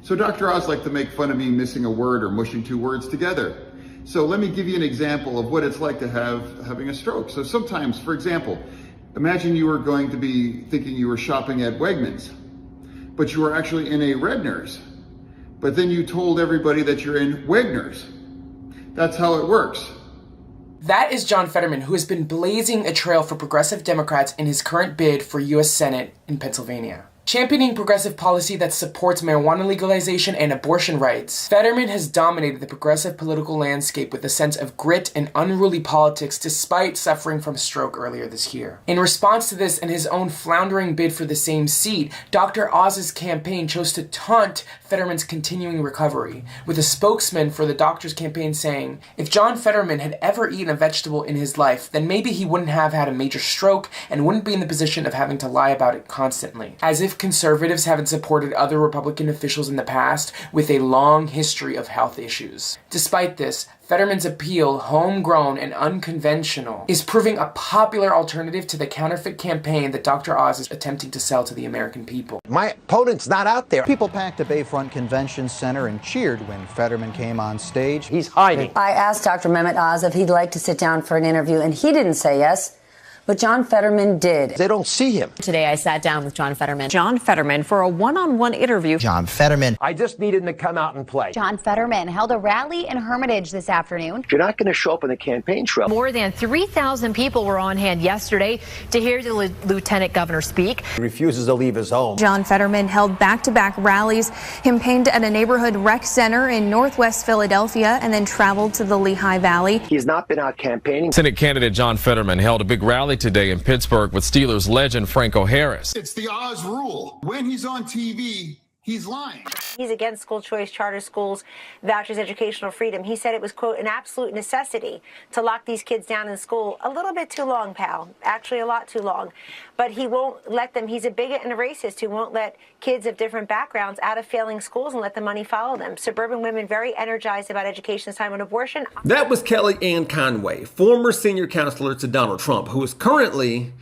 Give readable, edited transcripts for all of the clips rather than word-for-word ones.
So Dr. Oz liked to make fun of me missing a word or mushing two words together. So let me give you an example of what it's like to having a stroke. So sometimes, for example, imagine you were going to be thinking you were shopping at Wegmans, but you were actually in a Redner's. But then you told everybody that you're in Wegner's. That's how it works. That is John Fetterman, who has been blazing a trail for progressive Democrats in his current bid for U.S. Senate in Pennsylvania. Championing progressive policy that supports marijuana legalization and abortion rights, Fetterman has dominated the progressive political landscape with a sense of grit and unruly politics despite suffering from a stroke earlier this year. In response to this and his own floundering bid for the same seat, Dr. Oz's campaign chose to taunt Fetterman's continuing recovery, with a spokesman for the doctor's campaign saying, if John Fetterman had ever eaten a vegetable in his life, then maybe he wouldn't have had a major stroke and wouldn't be in the position of having to lie about it constantly. As if conservatives haven't supported other Republican officials in the past with a long history of health issues. Despite this, Fetterman's appeal, homegrown and unconventional, is proving a popular alternative to the counterfeit campaign that Dr. Oz is attempting to sell to the American people. My opponent's not out there. People packed the Bayfront Convention Center and cheered when Fetterman came on stage. He's hiding. I asked Dr. Mehmet Oz if he'd like to sit down for an interview, and he didn't say yes. But John Fetterman did. They don't see him. Today I sat down with John Fetterman. John Fetterman for a one-on-one interview. John Fetterman. I just need him to come out and play. John Fetterman held a rally in Hermitage this afternoon. If you're not going to show up in the campaign trail. More than 3,000 people were on hand yesterday to hear the lieutenant governor speak. He refuses to leave his home. John Fetterman held back-to-back rallies, campaigned at a neighborhood rec center in northwest Philadelphia, and then traveled to the Lehigh Valley. He's not been out campaigning. Senate candidate John Fetterman held a big rally today in Pittsburgh with Steelers legend Franco Harris. It's the Oz rule. When he's on TV, he's lying. He's against school choice, charter schools, vouchers, educational freedom. He said it was, quote, an absolute necessity to lock these kids down in school. A little bit too long, pal. Actually, a lot too long. But he won't let them. He's a bigot and a racist who won't let kids of different backgrounds out of failing schools and let the money follow them. Suburban women very energized about education this time on abortion. That was Kellyanne Conway, former senior counselor to Donald Trump, who is currently...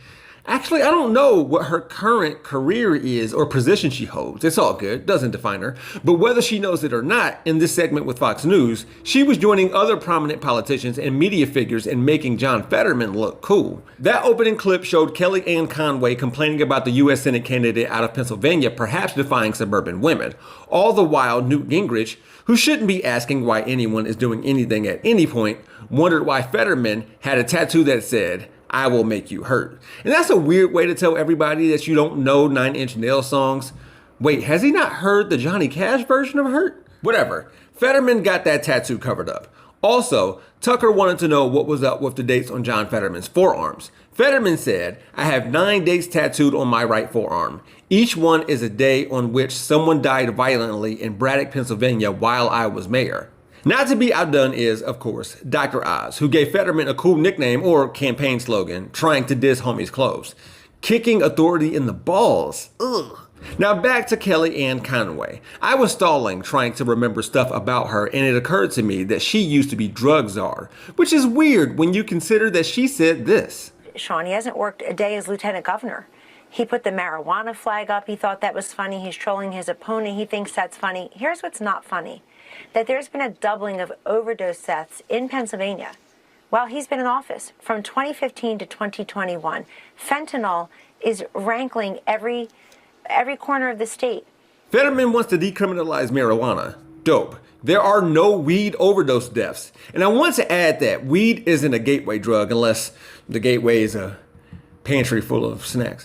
Actually, I don't know what her current career is or position she holds. It's all good, doesn't define her. But whether she knows it or not, in this segment with Fox News, she was joining other prominent politicians and media figures in making John Fetterman look cool. That opening clip showed Kellyanne Conway complaining about the U.S. Senate candidate out of Pennsylvania perhaps defying suburban women. All the while, Newt Gingrich, who shouldn't be asking why anyone is doing anything at any point, wondered why Fetterman had a tattoo that said, I will make you hurt. And that's a weird way to tell everybody that you don't know 9 Inch Nail songs. Wait, has he not heard the Johnny Cash version of Hurt? Whatever. Fetterman got that tattoo covered up. Also, Tucker wanted to know what was up with the dates on John Fetterman's forearms. Fetterman said, I have 9 dates tattooed on my right forearm. Each one is a day on which someone died violently in Braddock, Pennsylvania while I was mayor. Not to be outdone is, of course, Dr. Oz, who gave Fetterman a cool nickname or campaign slogan, trying to diss homies' clothes. Kicking authority in the balls. Ugh. Now back to Kellyanne Conway. I was stalling trying to remember stuff about her, and it occurred to me that she used to be drug czar, which is weird when you consider that she said this. Sean, he hasn't worked a day as lieutenant governor. He put the marijuana flag up. He thought that was funny. He's trolling his opponent. He thinks that's funny. Here's what's not funny. That there's been a doubling of overdose deaths in Pennsylvania while he's been in office from 2015 to 2021. Fentanyl is rankling every corner of the state. Fetterman wants to decriminalize marijuana. Dope. There are no weed overdose deaths. And I want to add that weed isn't a gateway drug unless the gateway is a pantry full of snacks.